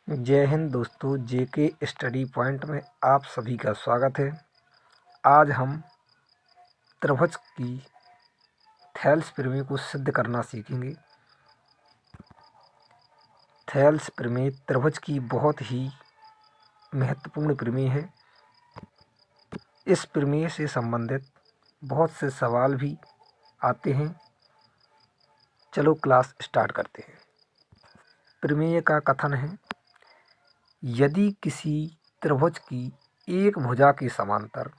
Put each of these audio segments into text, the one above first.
जय हिंद दोस्तों, जेके study point में आप सभी का स्वागत है। आज हम त्रिभुज की थेल्स प्रमेय को सिद्ध करना सीखेंगे। थेल्स प्रमेय त्रिभुज की बहुत ही महत्वपूर्ण प्रमेय है। इस प्रमेय से संबंधित बहुत से सवाल भी आते हैं। चलो क्लास स्टार्ट करते हैं। प्रमेय का कथन है, यदि किसी त्रिभुज की एक भुजा के समांतर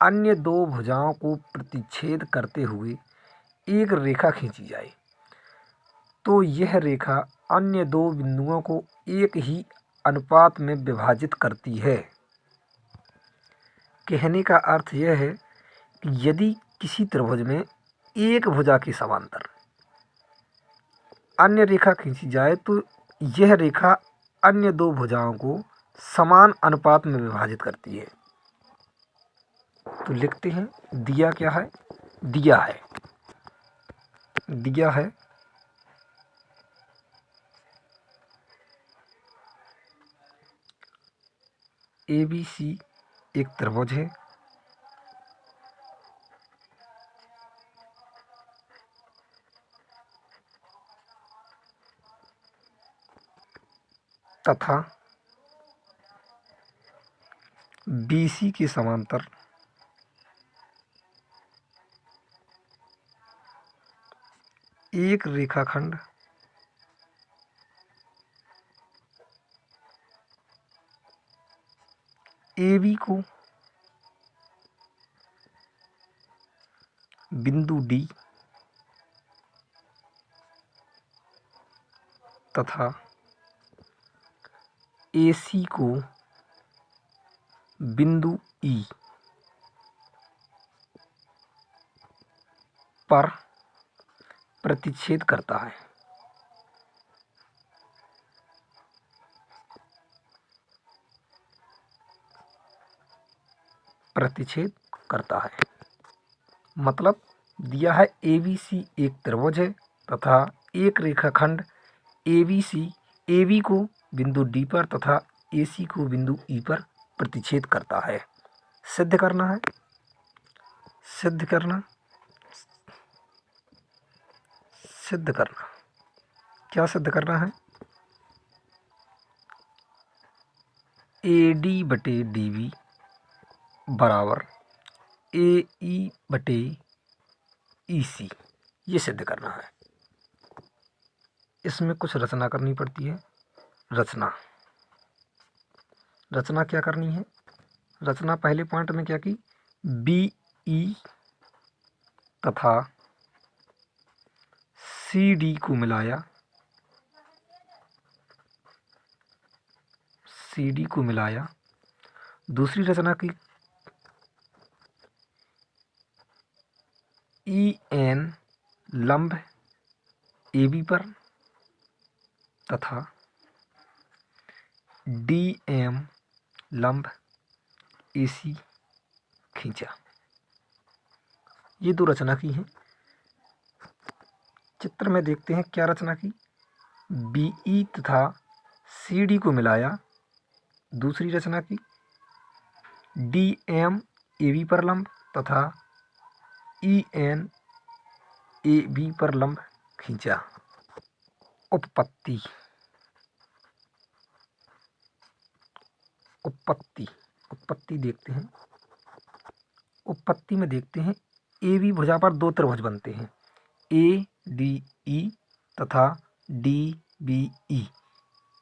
अन्य दो भुजाओं को प्रतिच्छेद करते हुए एक रेखा खींची जाए तो यह रेखा अन्य दो बिंदुओं को एक ही अनुपात में विभाजित करती है। कहने का अर्थ यह है कि यदि किसी त्रिभुज में एक भुजा के समांतर अन्य रेखा खींची जाए तो यह रेखा अन्य दो भुजाओं को समान अनुपात में विभाजित करती है। तो लिखते हैं, दिया क्या है? दिया है ABC एक त्रिभुज है तथा BC के समांतर एक रेखाखंड AB को बिंदु D तथा AC को बिंदु E पर प्रतिच्छेद करता है। मतलब दिया है ABC एक त्रिभुज है तथा एक रेखाखंड ABC AB को बिंदु D पर तथा AC को बिंदु E पर प्रतिच्छेद करता है। सिद्ध करना क्या सिद्ध करना है? AD बटे DB बराबर AE बटे EC, ये सिद्ध करना है। इसमें कुछ रचना करनी पड़ती है। रचना क्या करनी है? रचना पहले पॉइंट में क्या की? BE तथा CD को मिलाया। दूसरी रचना की EN लंब AB पर तथा DM लंब AC खींचा। ये दो रचना की हैं। चित्र में देखते हैं क्या रचना की। BE तथा CD को मिलाया। दूसरी रचना की DM AB पर लंब तथा EN AB पर लंब खींचा। उत्पत्ति देखते हैं। उत्पत्ति में देखते हैं, AB भुजा पर दो त्रिभुज बनते हैं, ADE तथा DBE।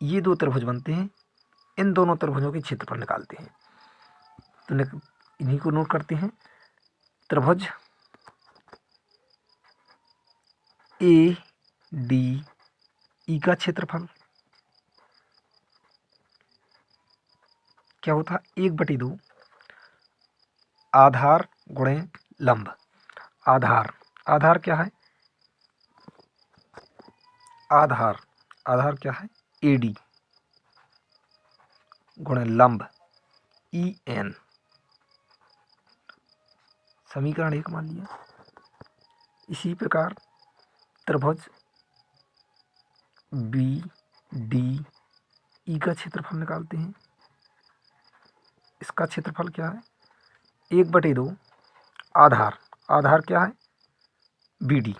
ये दो त्रिभुज बनते हैं। इन दोनों त्रिभुजों के क्षेत्रफल निकालते हैं। तो इन्हीं को नोट करते हैं। त्रिभुज ADE का क्षेत्रफल क्या होता है? 1/2 आधार गुणे लंब। आधार क्या है? आधार क्या है? AD गुणे लंब EN। समीकरण 1 मान लिया। इसी प्रकार त्रिभुज BDE ई का क्षेत्रफल निकालते हैं। इसका क्षेत्रफल क्या है? 1/2 आधार, आधार क्या है? BD,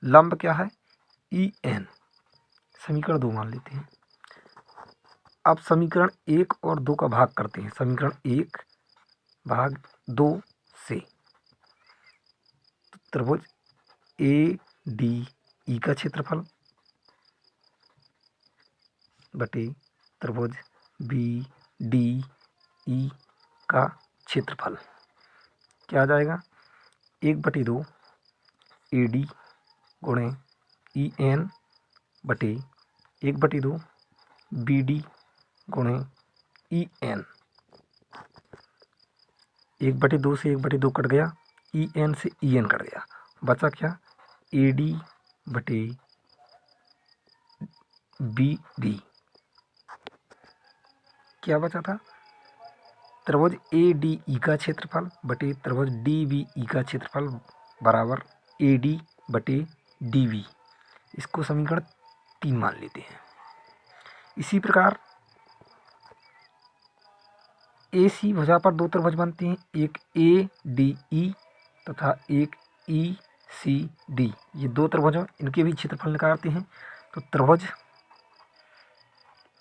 लंब क्या है? EN। समीकरण 2 मान लेते हैं। अब समीकरण 1 और 2 का भाग करते हैं। समीकरण 1 भाग 2 से त्रिभुज ADE का क्षेत्रफल बटे त्रिभुज BDE का क्षेत्रफल क्या आ जाएगा? 1/2 AD गुणे EN बटे 1/2 BD गुणे EN। 1/2 से 1/2 कट गया, EN से EN कट गया, बचा क्या? AD बटे BD। क्या बचा था? त्रिभुज ADE का क्षेत्रफल बटे त्रिभुज DBE का क्षेत्रफल बराबर AD बटे DB। इसको समीकरण 3 मान लेते हैं। इसी प्रकार AC भुजा पर 2 त्रिभुज बनते हैं, एक ADE तथा एक ECD। ये 2 त्रिभुज हैं, इनके भी क्षेत्रफल निकालते हैं। तो त्रिभुज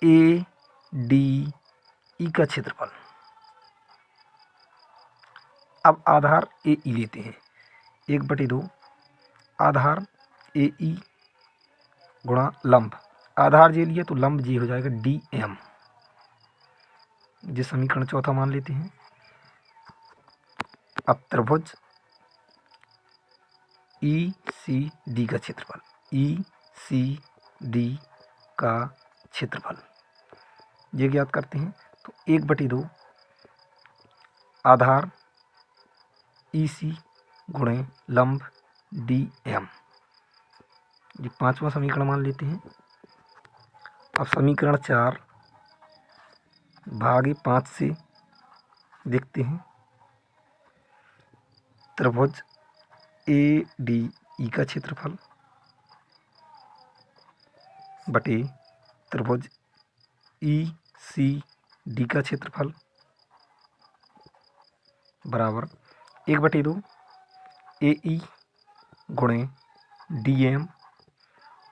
ADE का क्षेत्रफल, अब आधार AE लेते हैं। 1/2 आधार AE गुणा लंब, आधार जे लिया तो लंब जी हो जाएगा DM। ये समीकरण 4 मान लेते हैं। अब त्रिभुज ECD का क्षेत्रफल, ECD का क्षेत्रफल ये ज्ञात करते हैं। तो 1/2 आधार EC गुणे लंब DM, ये 5वां समीकरण मान लेते हैं। अब समीकरण 4 भागे 5 से देखते हैं। त्रिभुज ADE का क्षेत्रफल बटे त्रिभुज ECD का क्षेत्रफल बराबर 1/2 AE गुणे DM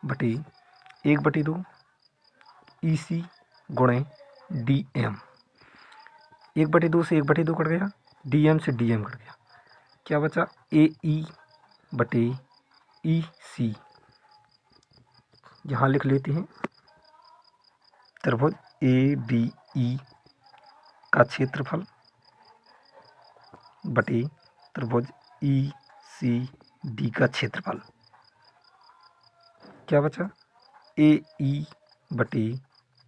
बटे 1/2 EC गुणे DM। 1/2 से 1/2 कट गया, DM से DM कट गया, क्या बचा? AE बटे EC। यहाँ लिख लेते हैं। त्रिभुज ADE का क्षेत्रफल बटे त्रिभुज ECD का क्षेत्रफल क्या बचा? AE बटे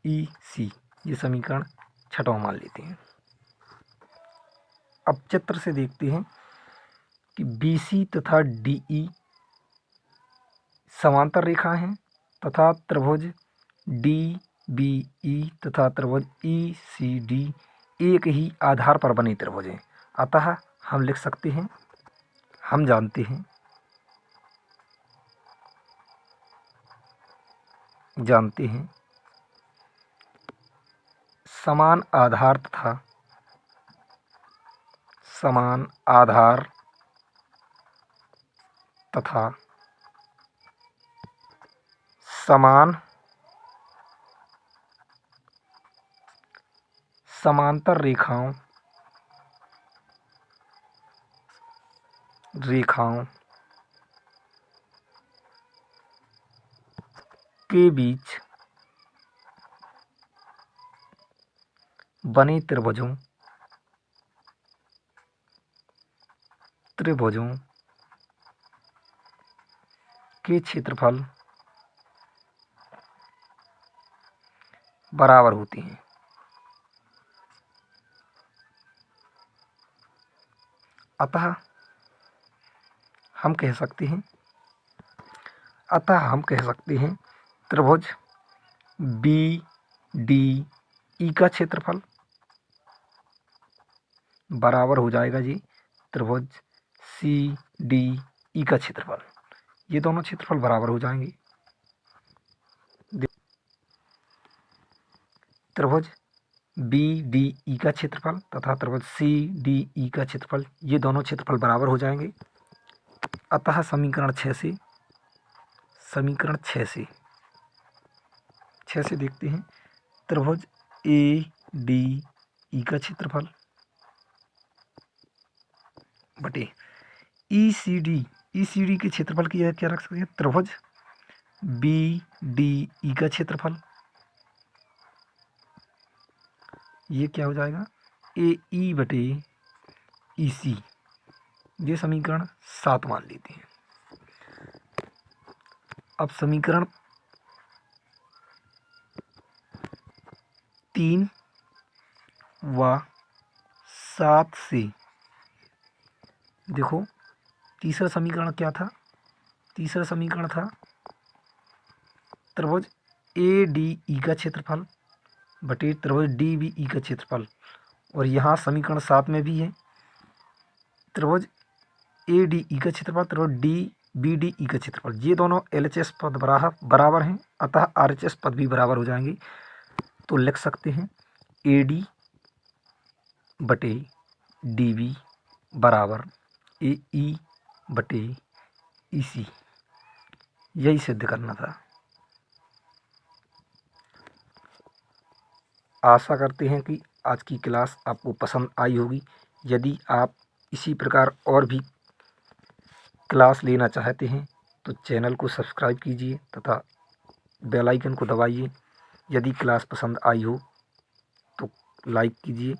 EC। ये समीकरण 6वां मान लेते हैं। अब चित्र से देखते हैं कि BC तथा DE समांतर रेखा हैं तथा त्रिभुज DBE तथा त्रिभुज ECD एक ही आधार पर बने त्रिभुज हैं। अतः हम लिख सकते हैं, हम जानते हैं समान आधार तथा समांतर रेखाओं के बीच बने त्रिभुजों के क्षेत्रफल बराबर होते हैं। अतः हम कह सकते हैं त्रिभुज BDE का क्षेत्रफल बराबर हो जाएगा जी त्रिभुज CDE का क्षेत्रफल। ये दोनों क्षेत्रफल बराबर हो जाएंगे। त्रिभुज BDE का क्षेत्रफल तथा त्रिभुज CDE का क्षेत्रफल, ये दोनों क्षेत्रफल बराबर हो जाएंगे। अतः समीकरण 6 से देखते हैं। त्रिभुज ADE का क्षेत्रफल बटे ECD के क्षेत्रफल की क्या रख सकते हैं? त्रिभुज BDE का क्षेत्रफल, ये क्या हो जाएगा? AE बटे EC। ये समीकरण 7 मान लेते हैं। अब समीकरण 3 व 7 से देखो, तीसरा समीकरण क्या था? तीसरा समीकरण था त्रिभुज ADE का क्षेत्रफल बटे त्रिभुज DBE का क्षेत्रफल, और यहाँ समीकरण 7 में भी है त्रिभुज ADE का क्षेत्रफल त्रिभुज BDE का क्षेत्रफल। ये दोनों LHS पद बराबर हैं, अतः RHS पद भी बराबर हो जाएंगे। तो लिख सकते हैं AD बटे DB बराबर AE बटे EC। यही सिद्ध करना था। आशा करते हैं कि आज की क्लास आपको पसंद आई होगी। यदि आप इसी प्रकार और भी क्लास लेना चाहते हैं तो चैनल को सब्सक्राइब कीजिए तथा बेल आइकन को दबाइए। यदि क्लास पसंद आई हो तो लाइक कीजिए।